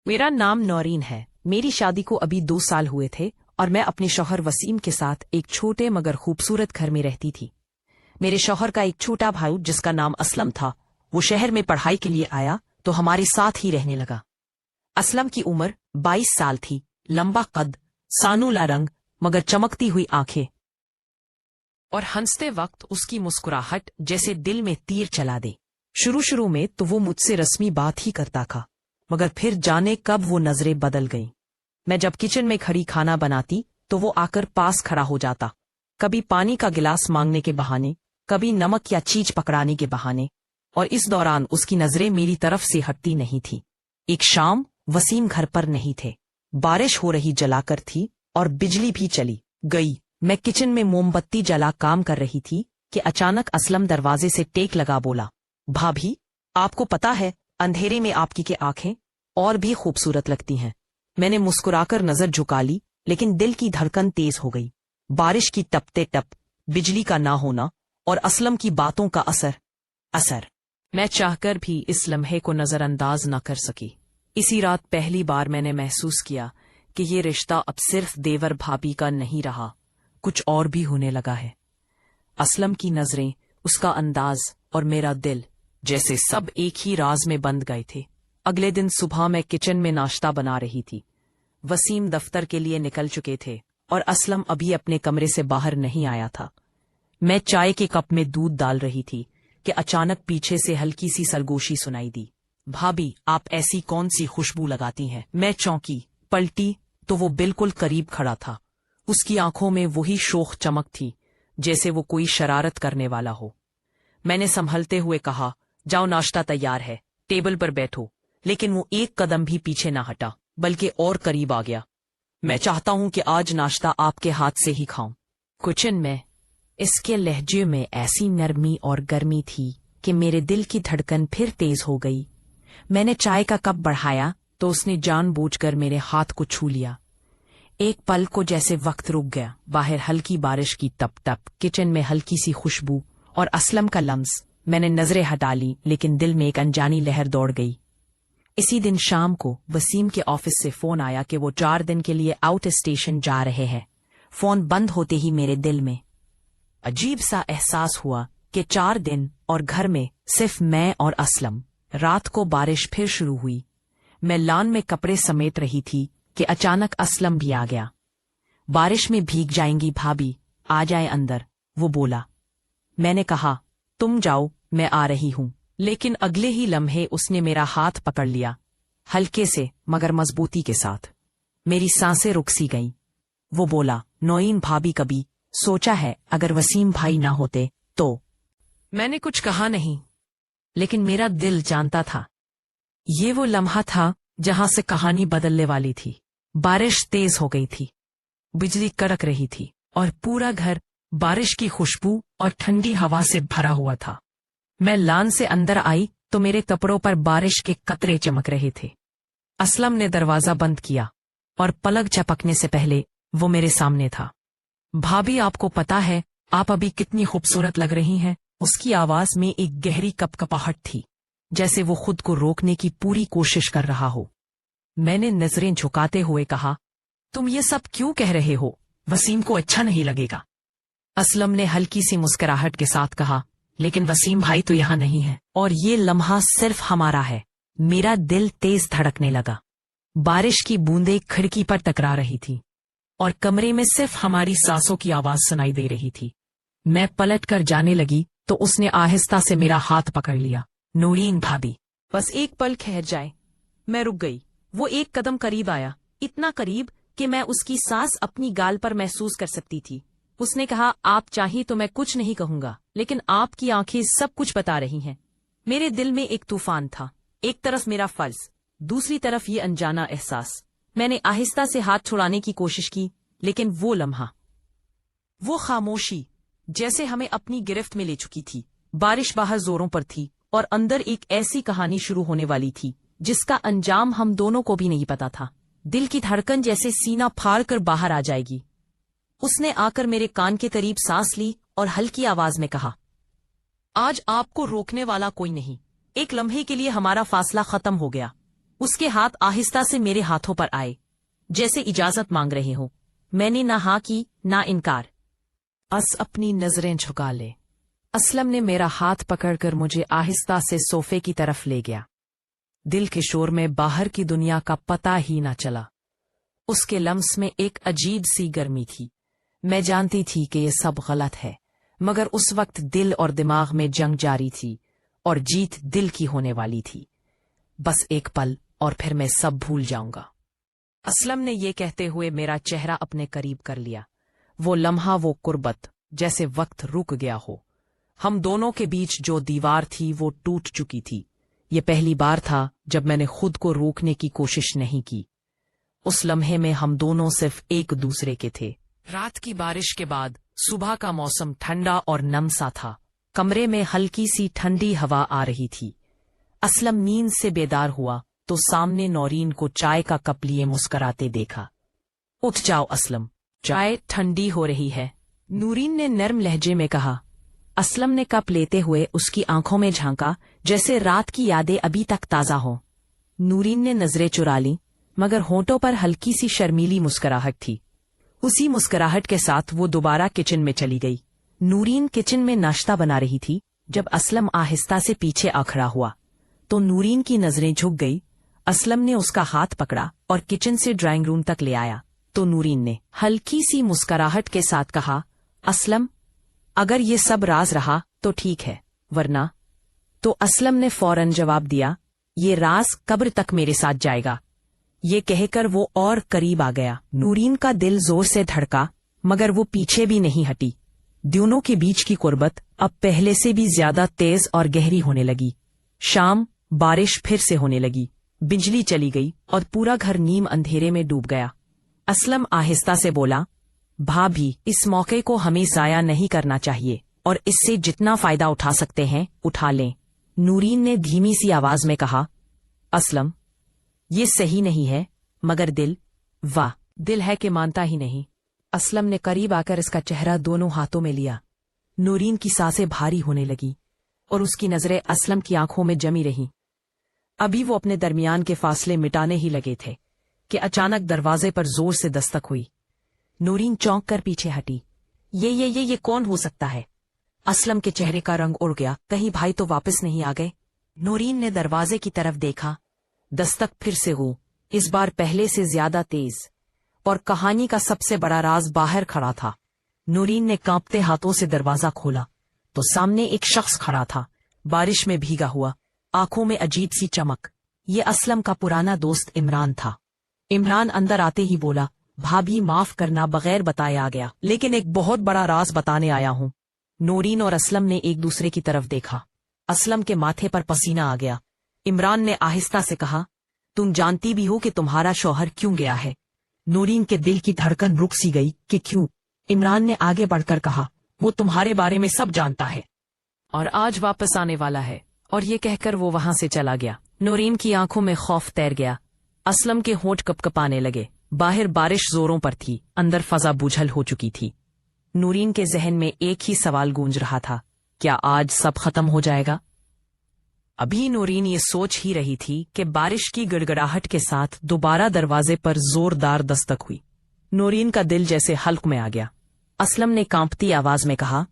मेरा नाम नौरीन है। मेरी शादी को अभी 2 साल हुए थे और मैं अपने शौहर वसीम के साथ एक छोटे मगर खूबसूरत घर में रहती थी। मेरे शौहर का एक छोटा भाई जिसका नाम असलम था, वो शहर में पढ़ाई के लिए आया तो हमारे साथ ही रहने लगा। असलम की उम्र 22 साल थी, लंबा कद, सानूला रंग मगर चमकती हुई आंखें, और हंसते वक्त उसकी मुस्कुराहट जैसे दिल में तीर चला दे। शुरू में तो वो मुझसे रस्मी बात ही करता था, मगर फिर जाने कब वो नजरें बदल गईं। मैं जब किचन में खड़ी खाना बनाती तो वो आकर पास खड़ा हो जाता, कभी पानी का गिलास मांगने के बहाने, कभी नमक या चीज पकड़ाने के बहाने, और इस दौरान उसकी नजरें मेरी तरफ से हटती नहीं थी। एक शाम वसीम घर पर नहीं थे, बारिश हो रही जलाकर थी और बिजली भी चली गई। मैं किचन में मोमबत्ती जला काम कर रही थी कि अचानक असलम दरवाजे से टेक लगा बोला, भाभी, आपको पता है अंधेरे में आपकी के आंखें और भी खूबसूरत लगती हैं। मैंने मुस्कुराकर नजर झुका ली, लेकिन दिल की धड़कन तेज हो गई। बारिश की टपते टप, बिजली का ना होना और असलम की बातों का असर मैं चाहकर भी इस लम्हे को नजरअंदाज न कर सकी। इसी रात पहली बार मैंने महसूस किया कि ये रिश्ता अब सिर्फ देवर भाभी का नहीं रहा, कुछ और भी होने लगा है। असलम की नजरें, उसका अंदाज और मेरा दिल जैसे सब एक ही राज में बंध गए थे। अगले दिन सुबह मैं किचन में नाश्ता बना रही थी। वसीम दफ्तर के लिए निकल चुके थे और असलम अभी अपने कमरे से बाहर नहीं आया था। मैं चाय के कप में दूध डाल रही थी कि अचानक पीछे से हल्की सी सरगोशी सुनाई दी। भाभी, आप ऐसी कौन सी खुशबू लगाती हैं? मैं चौंकी, पलटी तो वो बिल्कुल करीब खड़ा था। उसकी आंखों में वही शोख चमक थी जैसे वो कोई शरारत करने वाला हो। मैंने संभलते हुए कहा, जाओ, नाश्ता तैयार है, टेबल पर बैठो। लेकिन वो एक कदम भी पीछे ना हटा, बल्कि और करीब आ गया। मैं चाहता हूं कि आज नाश्ता आपके हाथ से ही खाऊं। किचन में इसके लहजे में ऐसी नरमी और गर्मी थी कि मेरे दिल की धड़कन फिर तेज हो गई। मैंने चाय का कप बढ़ाया तो उसने जानबूझकर मेरे हाथ को छू लिया। एक पल को जैसे वक्त रुक गया। बाहर हल्की बारिश की टप टप, किचन में हल्की सी खुशबू और असलम का लम्स। मैंने नजरें हटा ली, लेकिन दिल में एक अनजानी लहर दौड़ गई। इसी दिन शाम को वसीम के ऑफिस से फोन आया कि वो 4 दिन के लिए आउट स्टेशन जा रहे हैं। फोन बंद होते ही मेरे दिल में अजीब सा एहसास हुआ कि 4 दिन और घर में सिर्फ मैं और असलम। रात को बारिश फिर शुरू हुई। मैं लॉन में कपड़े समेट रही थी कि अचानक असलम भी आ गया। बारिश में भीग जाएंगी भाभी, आ जाए अंदर, वो बोला। मैंने कहा, तुम जाओ, मैं आ रही हूं। लेकिन अगले ही लम्हे उसने मेरा हाथ पकड़ लिया, हल्के से मगर मजबूती के साथ। मेरी सांसें रुक सी गईं। वो बोला, नौरीन भाभी, कभी सोचा है अगर वसीम भाई ना होते तो? मैंने कुछ कहा नहीं, लेकिन मेरा दिल जानता था। ये वो लम्हा था जहां से कहानी बदलने वाली थी। बारिश तेज हो गई थी, बिजली कड़क रही थी और पूरा घर बारिश की खुशबू और ठंडी हवा से भरा हुआ था। मैं लॉन से अंदर आई तो मेरे कपड़ों पर बारिश के कतरे चमक रहे थे। असलम ने दरवाजा बंद किया और पलक झपकने से पहले वो मेरे सामने था। भाभी, आपको पता है आप अभी कितनी खूबसूरत लग रही हैं। उसकी आवाज में एक गहरी कपकपाहट थी, जैसे वो खुद को रोकने की पूरी कोशिश कर रहा हो। मैंने नजरें झुकाते हुए कहा, तुम ये सब क्यों कह रहे हो? वसीम को अच्छा नहीं लगेगा। असलम ने हल्की सी मुस्कुराहट के साथ कहा, लेकिन वसीम भाई तो यहाँ नहीं है और ये लम्हा सिर्फ हमारा है। मेरा दिल तेज धड़कने लगा। बारिश की बूंदें खिड़की पर टकरा रही थी और कमरे में सिर्फ हमारी सांसों की आवाज सुनाई दे रही थी। मैं पलट कर जाने लगी तो उसने आहिस्ता से मेरा हाथ पकड़ लिया। नौरीन भाभी, बस एक पल ठहर जाए। मैं रुक गई। वो एक कदम करीब आया, इतना करीब कि मैं उसकी सांस अपनी गाल पर महसूस कर सकती थी। उसने कहा, आप चाहिए तो मैं कुछ नहीं कहूंगा, लेकिन आपकी आंखें सब कुछ बता रही हैं। मेरे दिल में एक तूफान था। एक तरफ मेरा फर्ज, दूसरी तरफ ये अनजाना एहसास। मैंने आहिस्ता से हाथ छुड़ाने की कोशिश की, लेकिन वो लम्हा, वो खामोशी जैसे हमें अपनी गिरफ्त में ले चुकी थी। बारिश बाहर जोरों पर थी और अंदर एक ऐसी कहानी शुरू होने वाली थी जिसका अंजाम हम दोनों को भी नहीं पता था। दिल की धड़कन जैसे सीना फाड़ कर बाहर आ जाएगी। उसने आकर मेरे कान के करीब सांस ली और हल्की आवाज में कहा, आज आपको रोकने वाला कोई नहीं। एक लम्हे के लिए हमारा फासला खत्म हो गया, اس کے ہاتھ آہستہ سے میرے ہاتھوں پر آئے، جیسے اجازت مانگ رہے ہوں۔ میں نے نہ ہاں کی نہ انکار۔ اپنی نظریں جھکا لے۔ اسلم نے میرا ہاتھ پکڑ کر مجھے آہستہ سے صوفے کی طرف لے گیا۔ دل کے شور میں باہر کی دنیا کا پتہ ہی نہ چلا۔ اس کے لمس میں ایک عجیب سی گرمی تھی۔ میں جانتی تھی کہ یہ سب غلط ہے، مگر اس وقت دل اور دماغ میں جنگ جاری تھی، اور جیت دل کی ہونے والی تھی۔ بس ایک پل اور پھر میں سب بھول جاؤں گا۔ اسلم نے یہ کہتے ہوئے میرا چہرہ اپنے قریب کر لیا۔ وہ لمحہ، وہ قربت، جیسے وقت رک گیا ہو۔ ہم دونوں کے بیچ جو دیوار تھی وہ ٹوٹ چکی تھی۔ یہ پہلی بار تھا جب میں نے خود کو روکنے کی کوشش نہیں کی۔ اس لمحے میں ہم دونوں صرف ایک دوسرے کے تھے۔ رات کی بارش کے بعد صبح کا موسم ٹھنڈا اور نم سا تھا۔ کمرے میں ہلکی سی ٹھنڈی ہوا آ رہی تھی۔ اسلم نیند سے بیدار ہوا تو سامنے نورین کو چائے کا کپ لیے مسکراتے دیکھا۔ اٹھ جاؤ اسلم، چائے ٹھنڈی ہو رہی ہے، نورین نے نرم لہجے میں کہا۔ اسلم نے کپ لیتے ہوئے اس کی آنکھوں میں جھانکا، جیسے رات کی یادیں ابھی تک تازہ ہوں۔ نورین نے نظریں چرا لیں، مگر ہونٹوں پر ہلکی سی شرمیلی مسکراہٹ تھی۔ اسی مسکراہٹ کے ساتھ وہ دوبارہ کچن میں چلی گئی۔ نورین کچن میں ناشتہ بنا رہی تھی جب اسلم آہستہ سے پیچھے آ کھڑا ہوا تو نورین کی نظریں جھک گئی۔ اسلم نے اس کا ہاتھ پکڑا اور کچن سے ڈرائنگ روم تک لے آیا تو نورین نے ہلکی سی مسکراہٹ کے ساتھ کہا، اسلم، اگر یہ سب راز رہا تو ٹھیک ہے، ورنہ تو اسلم نے فوراً جواب دیا، یہ راز قبر تک میرے ساتھ جائے گا۔ یہ کہہ کر وہ اور قریب آ گیا۔ نورین کا دل زور سے دھڑکا، مگر وہ پیچھے بھی نہیں ہٹی۔ دونوں کے بیچ کی قربت اب پہلے سے بھی زیادہ تیز اور گہری ہونے لگی۔ شام، بارش پھر سے ہونے لگی، بجلی چلی گئی اور پورا گھر نیم اندھیرے میں ڈوب گیا۔ اسلم آہستہ سے بولا، بھابھی، اس موقع کو ہمیں ضائع نہیں کرنا چاہیے، اور اس سے جتنا فائدہ اٹھا سکتے ہیں اٹھا لیں۔ نورین نے دھیمی سی آواز میں کہا، اسلم، یہ صحیح نہیں ہے، مگر دل، واہ، دل ہے کہ مانتا ہی نہیں۔ اسلم نے قریب آ کر اس کا چہرہ دونوں ہاتھوں میں لیا۔ نورین کی سانسیں بھاری ہونے لگی اور اس کی نظریں اسلم کی آنکھوں میں جمی رہیں۔ ابھی وہ اپنے درمیان کے فاصلے مٹانے ہی لگے تھے کہ اچانک دروازے پر زور سے دستک ہوئی۔ نورین چونک کر پیچھے ہٹی۔ یہ کون ہو سکتا ہے؟ اسلم کے چہرے کا رنگ اڑ گیا، کہیں بھائی تو واپس نہیں آ گئے؟ نورین نے دروازے کی طرف دیکھا۔ دستک پھر سے ہو، اس بار پہلے سے زیادہ تیز، اور کہانی کا سب سے بڑا راز باہر کھڑا تھا۔ نورین نے کانپتے ہاتھوں سے دروازہ کھولا تو سامنے ایک شخص کھڑا تھا، بارش میں بھیگا ہوا، آنکھوں میں عجیب سی چمک۔ یہ اسلم کا پرانا دوست عمران تھا۔ عمران اندر آتے ہی بولا، بھابھی معاف کرنا، بغیر بتائے آ گیا، لیکن ایک بہت بڑا راز بتانے آیا ہوں۔ نورین اور اسلم نے ایک دوسرے کی طرف دیکھا۔ اسلم کے ماتھے پر پسینہ آ گیا۔ عمران نے آہستہ سے کہا، تم جانتی بھی ہو کہ تمہارا شوہر کیوں گیا ہے؟ نورین کے دل کی دھڑکن رک سی گئی کہ کیوں؟ عمران نے آگے بڑھ کر کہا، وہ تمہارے بارے میں سب جانتا ہے اور آج واپس آنے والا ہے، اور یہ کہہ کر وہ وہاں سے چلا گیا۔ نورین کی آنکھوں میں خوف تیر گیا۔ اسلم کے ہونٹ کپ کپانے لگے۔ باہر بارش زوروں پر تھی، اندر فضا بوجھل ہو چکی تھی۔ نورین کے ذہن میں ایک ہی سوال گونج رہا تھا، کیا آج سب ختم ہو جائے گا؟ ابھی نورین یہ سوچ ہی رہی تھی کہ بارش کی گڑگڑاہٹ کے ساتھ دوبارہ دروازے پر زوردار دستک ہوئی۔ نورین کا دل جیسے حلق میں آ گیا۔ اسلم نے کانپتی آواز میں کہا،